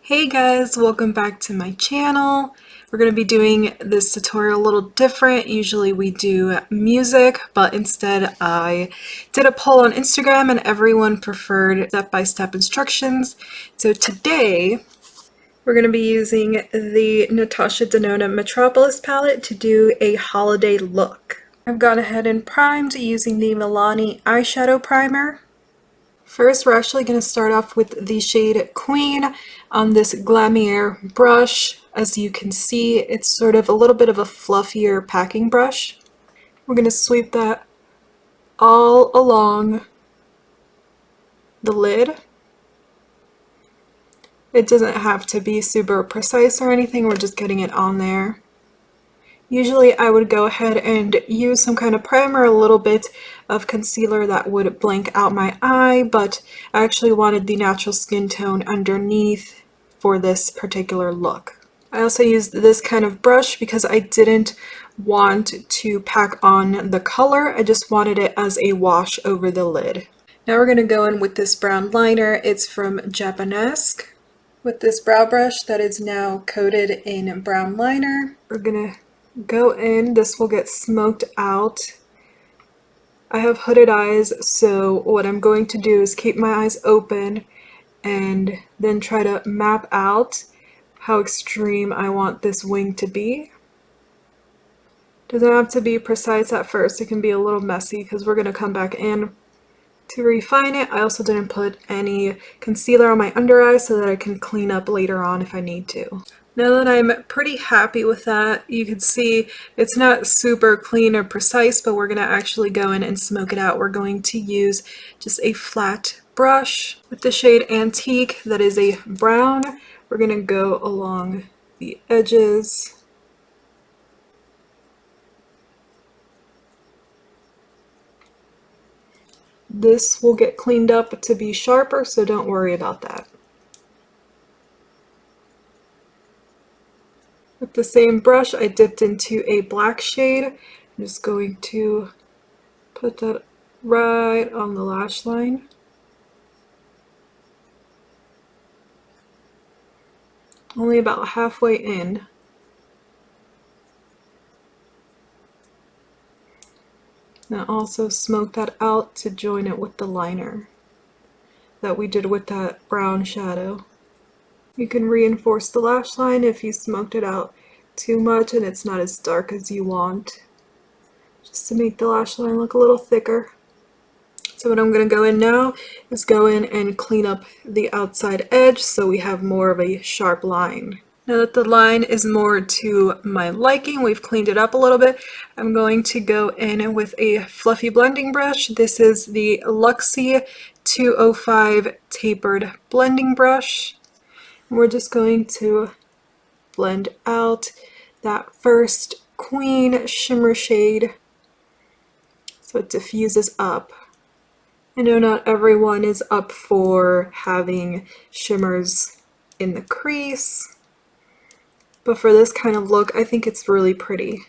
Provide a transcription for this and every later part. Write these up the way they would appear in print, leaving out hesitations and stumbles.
Hey guys, welcome back to my channel. We're going to be doing this tutorial a little different. Usually we do music, but instead I did a poll on Instagram and everyone preferred step-by-step instructions. So today we're going to be using the Natasha Denona Metropolis palette to do a holiday look. I've gone ahead and primed using the Milani Eyeshadow Primer. First, we're actually going to start off with the shade Queen on this Glamier brush. As you can see, it's sort of a little bit of a fluffier packing brush. We're going to sweep that all along the lid. It doesn't have to be super precise or anything, we're just getting it on there. Usually I would go ahead and use some kind of primer, a little bit of concealer that would blank out my eye, but I actually wanted the natural skin tone underneath for this particular look. I also used this kind of brush because I didn't want to pack on the color, I just wanted it as a wash over the lid. Now we're going to go in with this brown liner. It's from Japanesque. With this brow brush that is now coated in brown liner, we're going to go in. This will get smoked out. I have hooded eyes, so what I'm going to do is keep my eyes open and then try to map out how extreme I want this wing to be. Doesn't have to be precise at first, it can be a little messy because we're going to come back in to refine it. I also didn't put any concealer on my under eye so that I can clean up later on if I need to. Now that I'm pretty happy with that, you can see it's not super clean or precise, but we're going to actually go in and smoke it out. We're going to use just a flat brush with the shade Antique that is a brown. We're going to go along the edges. This will get cleaned up to be sharper, so don't worry about that. With the same brush, I dipped into a black shade. I'm just going to put that right on the lash line. Only about halfway in. Now also smoke that out to join it with the liner that we did with that brown shadow. You can reinforce the lash line if you smoked it out too much and it's not as dark as you want, just to make the lash line look a little thicker. So what I'm going to go in now is go in and clean up the outside edge so we have more of a sharp line. Now that the line is more to my liking, we've cleaned it up a little bit, I'm going to go in with a fluffy blending brush. This is the Luxie 205 tapered blending brush. We're just going to blend out that first Queen shimmer shade so it diffuses up. I know not everyone is up for having shimmers in the crease, but for this kind of look, I think it's really pretty.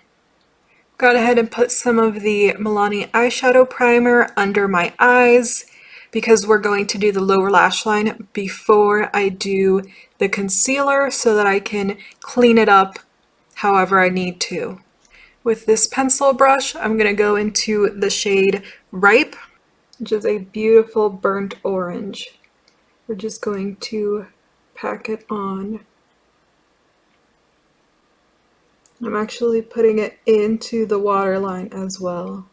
Got ahead and put some of the Milani Eyeshadow Primer under my eyes because we're going to do the lower lash line before I do the concealer so that I can clean it up however I need to. With this pencil brush, I'm going to go into the shade Ripe, which is a beautiful burnt orange. We're just going to pack it on. I'm actually putting it into the waterline as well.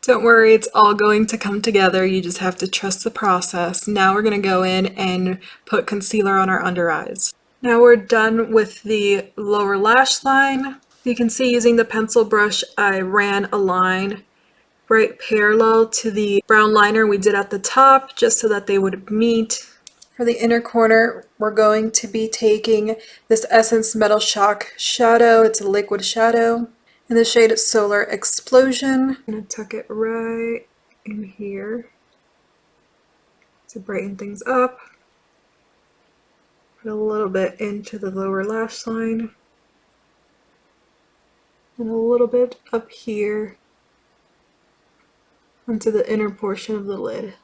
Don't worry, it's all going to come together. You just have to trust the process. Now we're going to go in and put concealer on our under eyes. Now we're done with the lower lash line. You can see using the pencil brush, I ran a line right parallel to the brown liner we did at the top, just so that they would meet. For the inner corner, we're going to be taking this Essence Metal Shock shadow. It's a liquid shadow in the shade Solar Explosion. I'm going to tuck it right in here to brighten things up. Put a little bit into the lower lash line and a little bit up here onto the inner portion of the lid.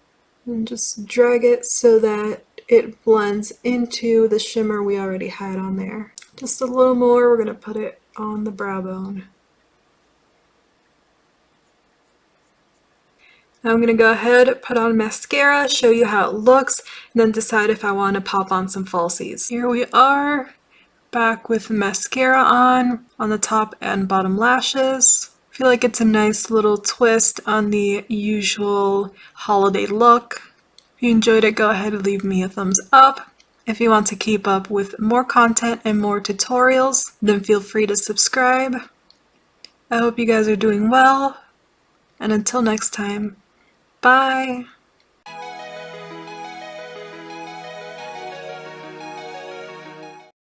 And just drag it so that it blends into the shimmer we already had on there. Just a little more, we're going to put it on the brow bone. Now I'm going to go ahead, put on mascara, show you how it looks, and then decide if I want to pop on some falsies. Here we are, back with mascara on the top and bottom lashes. I feel like it's a nice little twist on the usual holiday look. If you enjoyed it, go ahead and leave me a thumbs up. If you want to keep up with more content and more tutorials, then feel free to subscribe. I hope you guys are doing well, and until next time, bye!